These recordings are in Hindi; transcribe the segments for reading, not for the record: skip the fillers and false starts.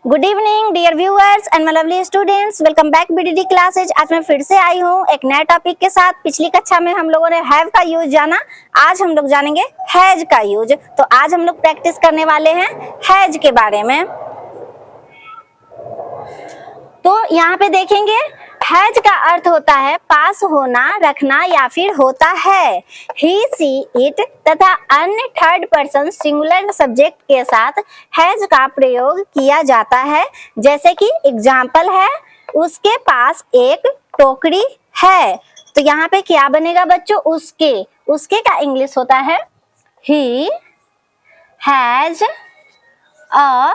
Good evening dear viewers and my lovely students, welcome back BDD classes. आज मैं फिर से आई हूँ एक नए टॉपिक के साथ। पिछली कक्षा में हम लोगों ने हैव का यूज जाना, आज हम लोग जानेंगे हैज का यूज। तो आज हम लोग प्रैक्टिस करने वाले हैं हैज के बारे में। तो यहाँ पे देखेंगे हैज का अर्थ होता है पास होना, रखना या फिर होता है। ही, सी, इट तथा अन्य थर्ड पर्सन सिंगुलर सब्जेक्ट के साथ हैज का प्रयोग किया जाता है। जैसे कि एग्जाम्पल है, उसके पास एक टोकरी है। तो यहाँ पे क्या बनेगा बच्चों? उसके का इंग्लिश होता है he has a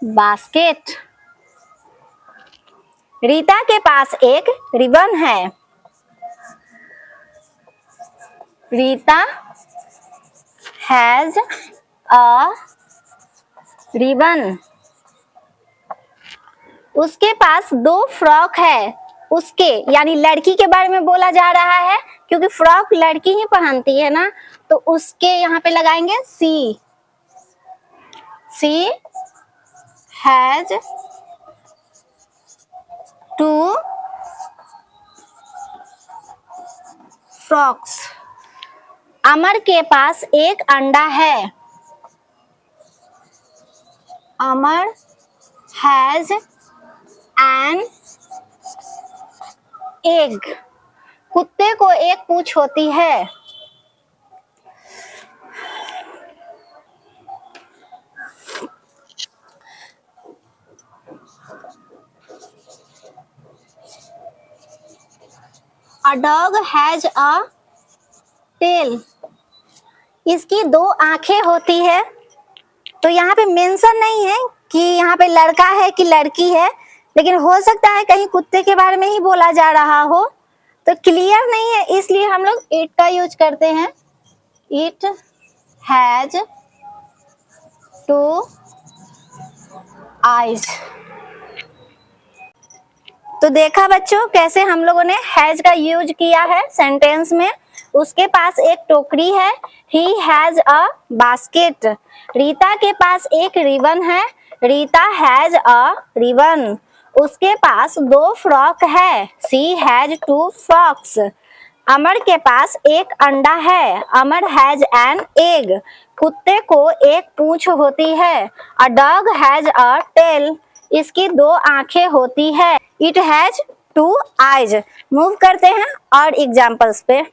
basket. Rita के पास एक रिबन है। Rita has a ribbon. उसके पास दो फ्रॉक है। उसके यानी लड़की के बारे में बोला जा रहा है, क्योंकि फ्रॉक लड़की ही पहनती है ना। तो उसके यहाँ पे लगाएंगे सी। सी हैज टू फ्रॉक्स। अमर के पास एक अंडा है। Amar has an egg. कुत्ते को एक पूंछ होती है। A dog has a tail. इसकी दो आंखें होती है। तो यहाँ पे मेंशन नहीं है कि यहाँ पे लड़का है कि लड़की है, लेकिन हो सकता है कहीं कुत्ते के बारे में ही बोला जा रहा हो। तो क्लियर नहीं है, इसलिए हम लोग इट का यूज करते हैं। It has two eyes. तो देखा बच्चों कैसे हम लोगों ने हैज का यूज किया है सेंटेंस में। उसके पास एक टोकरी है। He has a basket. Rita के पास एक रिबन है। Rita has a ribbon. उसके पास दो फ्रॉक है। She has two frocks. Amar के पास एक अंडा है। Amar has an egg. कुत्ते को एक पूंछ होती है। A dog has a tail. इसकी दो आंखें होती है। It has two eyes. Move करते हैं और एग्जाम्पल्स पे।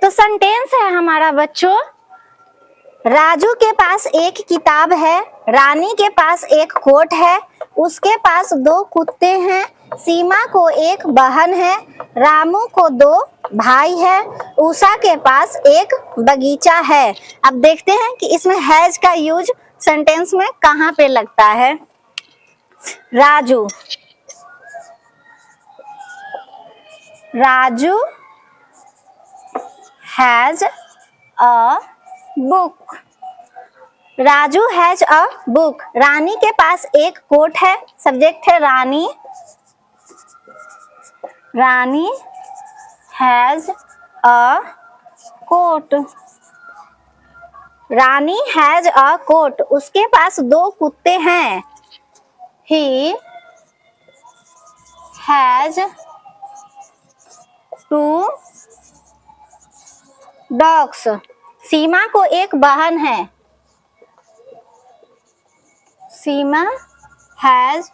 तो सेंटेंस है हमारा बच्चों, राजू के पास एक किताब है। रानी के पास एक कोट है। उसके पास दो कुत्ते हैं। सीमा को एक बहन है। रामू को दो भाई है। उषा के पास एक बगीचा है। अब देखते हैं कि इसमें हैज का यूज सेंटेंस में कहाँ पे लगता है। Raju has a book. Raju has a book. Rani के पास एक कोट है। सब्जेक्ट है Rani has a coat. Rani has a coat. उसके पास 2 कुत्ते हैं। He has 2 dogs. सीमा को एक बहन है। सीमा हैज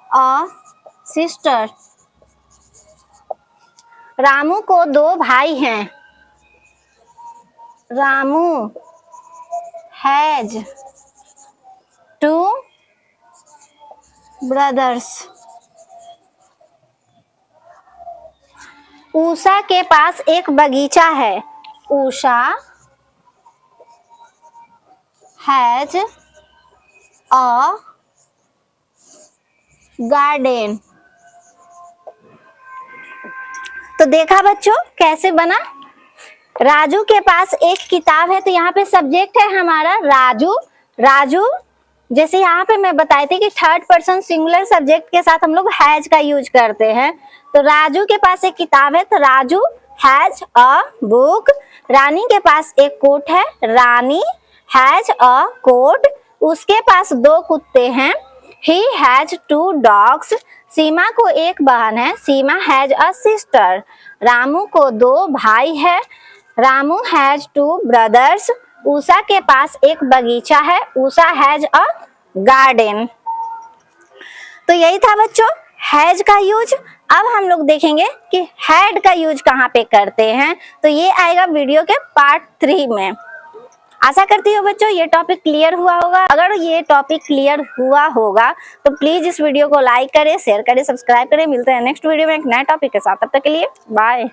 अ सिस्टर। रामू को 2 भाई हैं। Ramu has 2 brothers. उषा के पास एक बगीचा है। Usha has a garden. तो देखा बच्चों कैसे बना। राजू के पास एक किताब है, तो यहाँ पे सब्जेक्ट है हमारा राजू। जैसे यहाँ पे मैं बताई थी कि 3rd पर्सन सिंगुलर सब्जेक्ट के साथ हम लोग हैज का यूज करते हैं। तो राजू के पास एक किताब है, तो Raju has a book. Rani के पास एक कोट है। Rani has a coat. उसके पास 2 कुत्ते हैं। He has 2 dogs. सीमा को एक बहन है। सीमा हैज अ सिस्टर। रामू को 2 भाई है। Ramu has 2 brothers. उषा के पास एक बगीचा है। Usha has a garden. तो यही था बच्चों हैज का यूज। अब हम लोग देखेंगे कि हैड का यूज कहाँ पे करते हैं। तो ये आएगा वीडियो के पार्ट 3 में। आशा करती हूँ बच्चों ये टॉपिक क्लियर हुआ होगा। अगर ये टॉपिक क्लियर हुआ होगा तो प्लीज इस वीडियो को लाइक करें, शेयर करें, सब्सक्राइब करें। मिलते हैं नेक्स्ट वीडियो में एक नए टॉपिक के साथ। तब तक के लिए बाय।